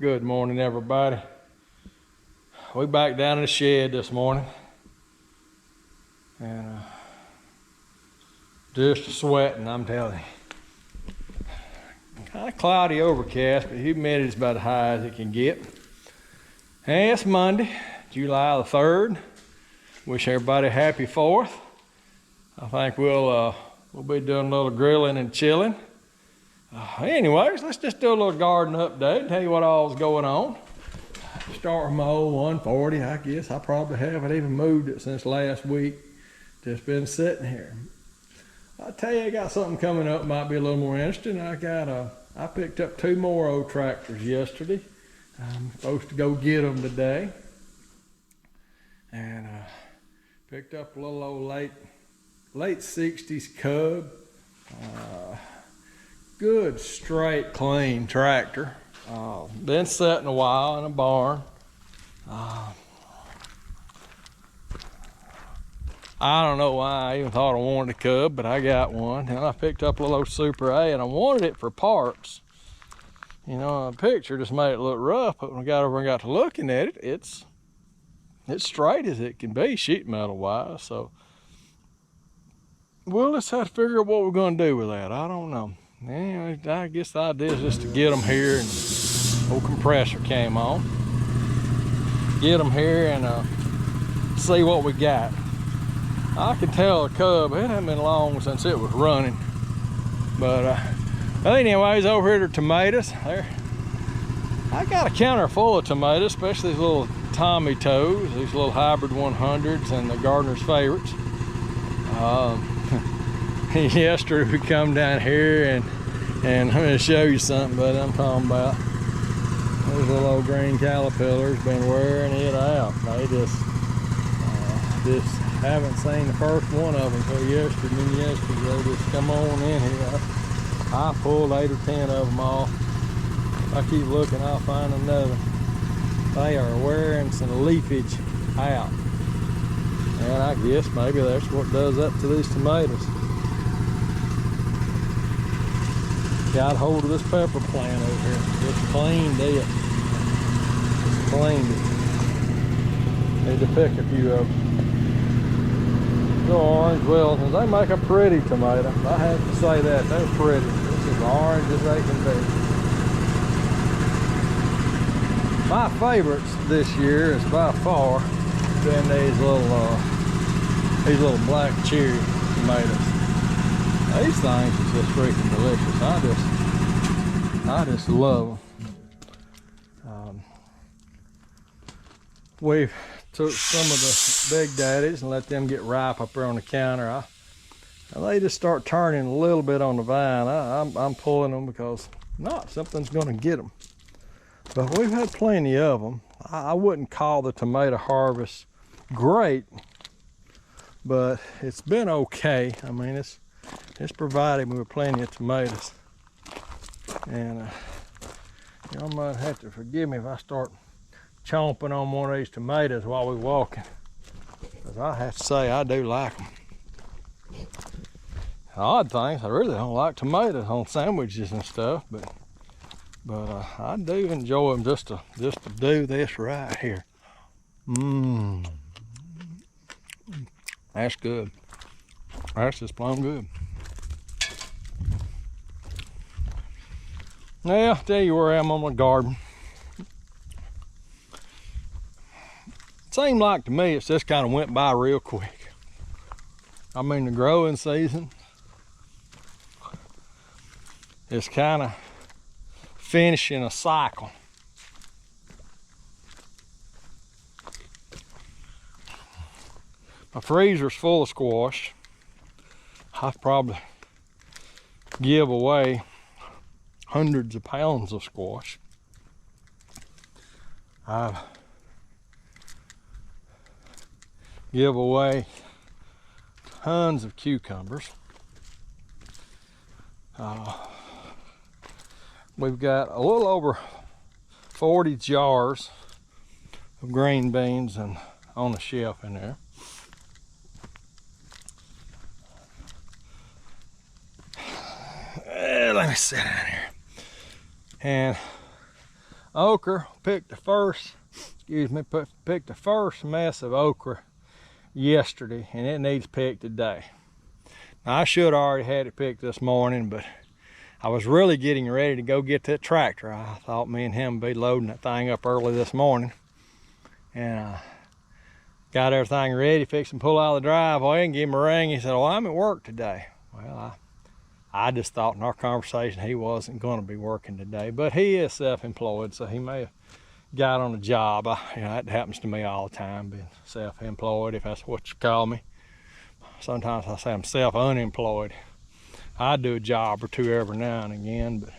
Good morning, everybody. We back down in the shed this morning, and just sweating, I'm telling you. Kind of cloudy, overcast, but humidity's about as high as it can get. And it's Monday, July the 3rd. Wish everybody a happy 4th. I think we'll be doing a little grilling and chilling. Anyways, let's just do a little garden update and tell you what all's going on. Start with my old 140. I guess I probably haven't even moved it since last week. Just been sitting here. I'll tell you, I got something coming up might be a little more interesting. I picked up 2 more old tractors yesterday. I'm supposed to go get them today. And picked up a little old late 60s Cub. Good, straight, clean tractor. Been sitting a while in a barn. I don't know why I even thought I wanted a Cub, but I got one. And I picked up a little old Super A, and I wanted it for parts. You know, a picture just made it look rough, but when I got over and got to looking at it, it's straight as it can be, sheet metal wise. So we'll just have to figure out what we're going to do with that. I don't know. Anyway, I guess the idea is just to get them here, and old compressor came on. Get them here and see what we got. I can tell the Cub, it hasn't been long since it was running. But anyways, over here to tomatoes. There, I got a counter full of tomatoes, especially these little Tommy Toes, these little hybrid 100s and the gardener's favorites. Yesterday we come down here and I'm going to show you something that I'm talking about. Those little old green caterpillars been wearing it out. They just haven't seen the first one of them until yesterday. And then yesterday they just come on in here. I pulled 8 or 10 of them off. If I keep looking, I'll find another. They are wearing some leafage out. And I guess maybe that's what does that to these tomatoes. Got hold of this pepper plant over here. Just cleaned it. Just cleaned it. Need to pick a few of them. The orange Wilsons, they make a pretty tomato. I have to say that, they're pretty. This is orange as they can be. My favorites this year is by far been these little black cherry tomatoes. These things are just freaking delicious. I just love them. We've took some of the big daddies and let them get ripe up there on the counter. They just start turning a little bit on the vine. I'm pulling them because something's going to get them. But we've had plenty of them. I wouldn't call the tomato harvest great, but it's been okay. I mean, it's provided me with plenty of tomatoes. And y'all might have to forgive me if I start chomping on one of these tomatoes while we're walking, because I have to say I do like them. The odd thing is I really don't like tomatoes on sandwiches and stuff, but I do enjoy them just to do this right here. That's good. That's just plumb good. Now, I'll tell you where I am on my garden. It seemed like to me it's just kind of went by real quick. I mean, the growing season is kind of finishing a cycle. My freezer's full of squash. I probably give away hundreds of pounds of squash. I give away tons of cucumbers. We've got a little over 40 jars of green beans and on the shelf in there. Let me sit down here. And okra. Picked the first mess of okra yesterday, and it needs picked today. Now, I should have already had it picked this morning, but I was really getting ready to go get that tractor. I thought me and him would be loading that thing up early this morning, and got everything ready, fixing to pull out of the driveway, and give him a ring. He said, "Well, I'm at work today." Well, I just thought in our conversation he wasn't going to be working today, but he is self-employed, so he may have got on a job. That happens to me all the time, being self-employed, if that's what you call me. Sometimes I say I'm self-unemployed. I do a job or two every now and again, but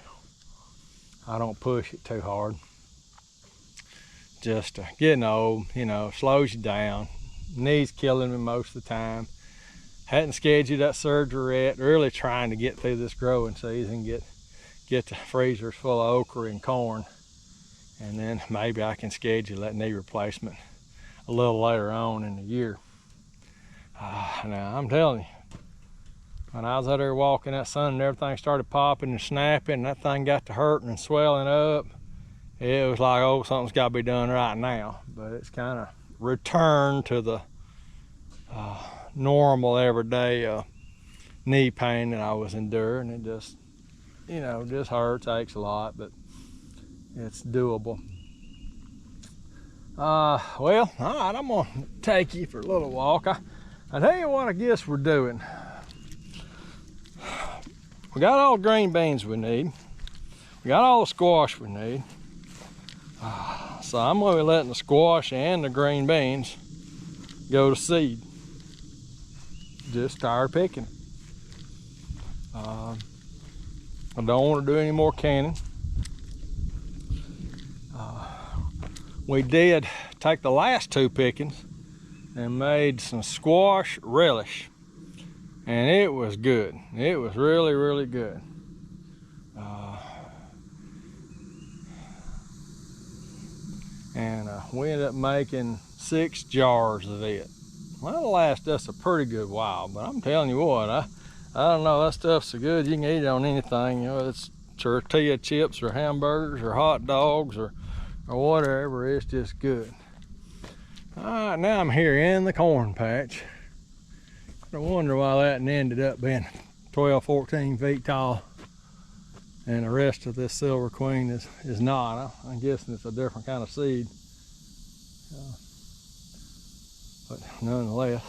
I don't push it too hard. Just getting old, slows you down. Knees killing me most of the time. Hadn't scheduled that surgery yet. Really trying to get through this growing season, get the freezers full of okra and corn, and then maybe I can schedule that knee replacement a little later on in the year. Now I'm telling you, when I was out there walking that sun and everything started popping and snapping, and that thing got to hurting and swelling up, it was like, oh, something's got to be done right now. But it's kind of returned to the normal everyday knee pain that I was enduring. It just, just hurts, aches a lot, but it's doable. Well, all right, I'm gonna take you for a little walk. I tell you what I guess we're doing. We got all the green beans we need. We got all the squash we need. So I'm gonna be letting the squash and the green beans go to seed. Just tired picking. I don't want to do any more canning. We did take the last two pickings and made some squash relish, and it was good. It was really, really good. And we ended up making 6 jars of it. Well, it'll last us a pretty good while, but I'm telling you what, I don't know, that stuff's so good you can eat it on anything. It's tortilla chips or hamburgers or hot dogs or whatever. It's just good. All right, now I'm here in the corn patch. I wonder why that ended up being 12, 14 feet tall, and the rest of this Silver Queen is not. I'm guessing it's a different kind of seed. But nonetheless,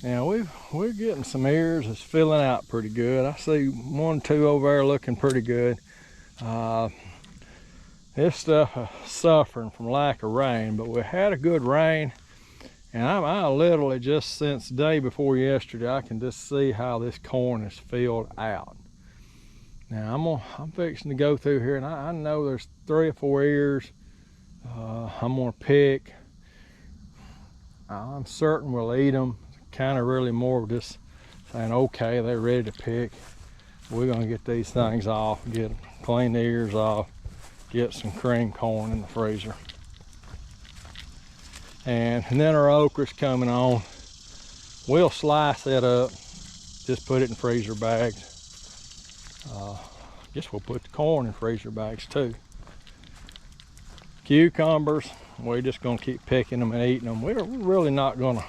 now we're getting some ears that's filling out pretty good. I see 1, 2 over there looking pretty good. This stuff is suffering from lack of rain, but we had a good rain, and I literally just since the day before yesterday, I can just see how this corn is filled out. Now I'm fixing to go through here, and I know there's 3 or 4 ears I'm gonna pick. I'm certain we'll eat them. Kind of really more just saying, okay, they're ready to pick. We're gonna get these things off, clean the ears off, get some cream corn in the freezer. And then our okra's coming on. We'll slice it up, just put it in freezer bags. Guess we'll put the corn in freezer bags too. Cucumbers, we're just gonna keep picking them and eating them. We're really not really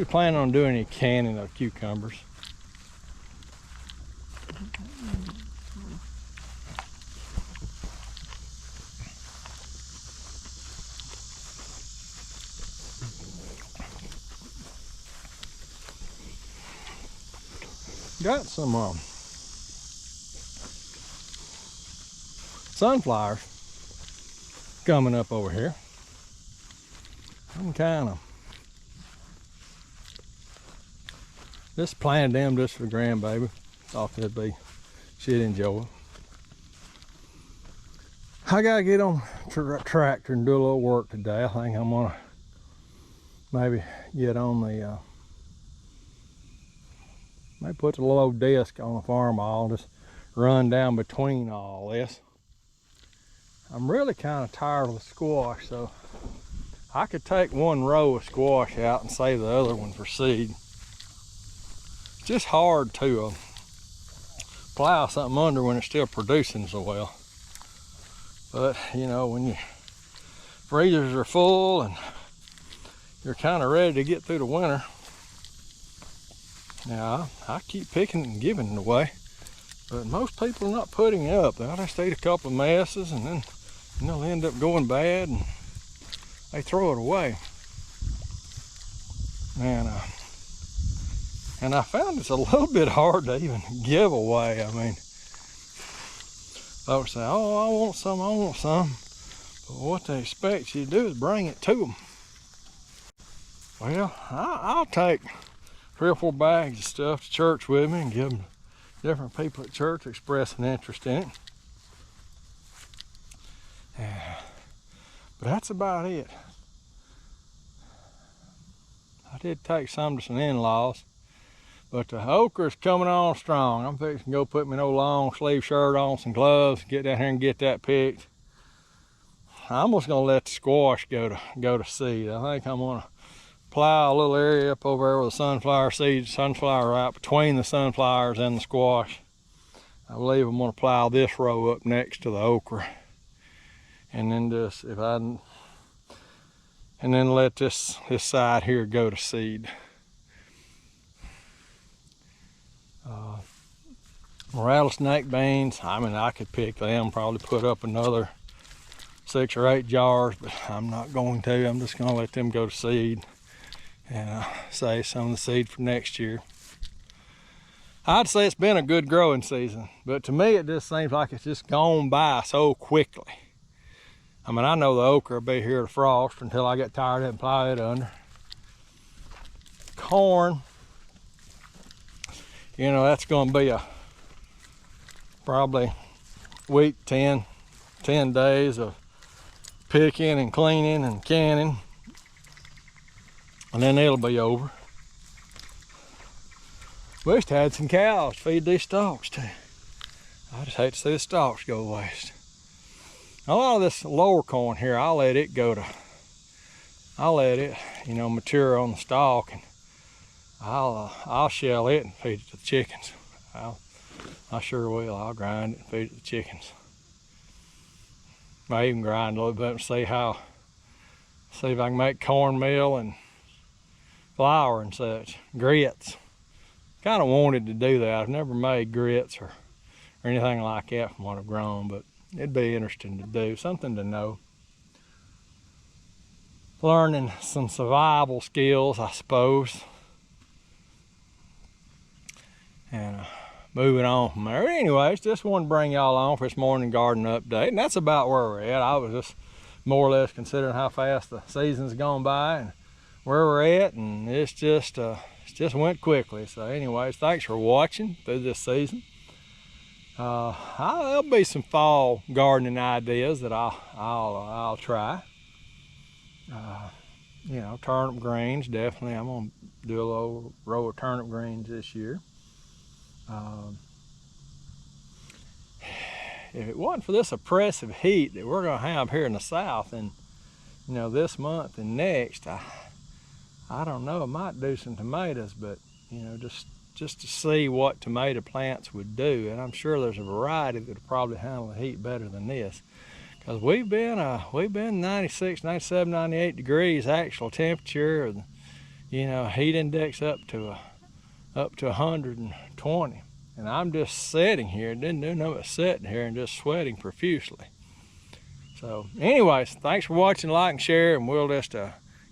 planning on doing any canning of cucumbers. Got some sunflowers coming up over here. I'm kind of just planted them just for the grandbaby. Thought she'd enjoy it. I gotta get on tractor and do a little work today. I think I'm gonna maybe get on the maybe put the little disc on the farm ball, just run down between all this. I'm really kind of tired of the squash, so I could take 1 row of squash out and save the other one for seed. Just hard to plow something under when it's still producing so well. But you know, when your freezers are full and you're kind of ready to get through the winter, now I keep picking and giving it away. But most people are not putting it up. They'll just eat a couple of messes and then they'll end up going bad and they throw it away. And I found it's a little bit hard to even give away. I mean, folks say, oh, I want some. But what they expect you to do is bring it to them. Well, I'll take 3 or 4 bags of stuff to church with me and give them to different people at church express an interest in it. But that's about it. I did take some to some in-laws, but the okra's coming on strong. I'm fixing to go put me no long sleeve shirt on, some gloves, get down here and get that picked. I'm just gonna let the squash go to seed. I think I'm gonna plow a little area up over there with the sunflower seeds, sunflower right between the sunflowers and the squash. I believe I'm gonna plow this row up next to the okra, and then just and then let this side here go to seed. Rattlesnake beans, I mean, I could pick them, probably put up another 6 or 8 jars, but I'm not going to. I'm just going to let them go to seed and save some of the seed for next year. I'd say it's been a good growing season, but to me it just seems like it's just gone by so quickly. I mean, I know the okra will be here to frost until I get tired of it and plow it under. Corn, you know, that's going to be a probably week, 10 days of picking and cleaning and canning, and then it'll be over. Wish I had some cows to feed these stalks too. I just hate to see the stalks go waste. A lot of this lower corn here, I'll let it, you know, mature on the stalk, and I'll shell it and feed it to the chickens. I sure will. I'll grind it and feed it to the chickens. I even grind a little bit and see if I can make cornmeal and flour and such, grits. Kind of wanted to do that. I've never made grits or anything like that from what I've grown, but it'd be interesting to do, something to know. Learning some survival skills, I suppose. And moving on from there. Anyways, just wanted to bring y'all on for this morning garden update, and that's about where we're at. I was just more or less considering how fast the season's gone by and where we're at, and it just went quickly. So anyways, thanks for watching through this season. There'll be some fall gardening ideas that I'll try. You know, turnip greens, definitely. I'm gonna do a little row of turnip greens this year. If it wasn't for this oppressive heat that we're gonna have here in the south, and you know, this month and next, I don't know, I might do some tomatoes, but you know, just to see what tomato plants would do. And I'm sure there's a variety that would probably handle the heat better than this, because we've been 96, 97, 98 degrees actual temperature, you know, heat index up to 120, and I'm just sitting here, didn't do nothing but sitting here and just sweating profusely. So anyways, thanks for watching, like and share, and we'll just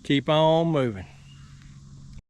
keep on moving.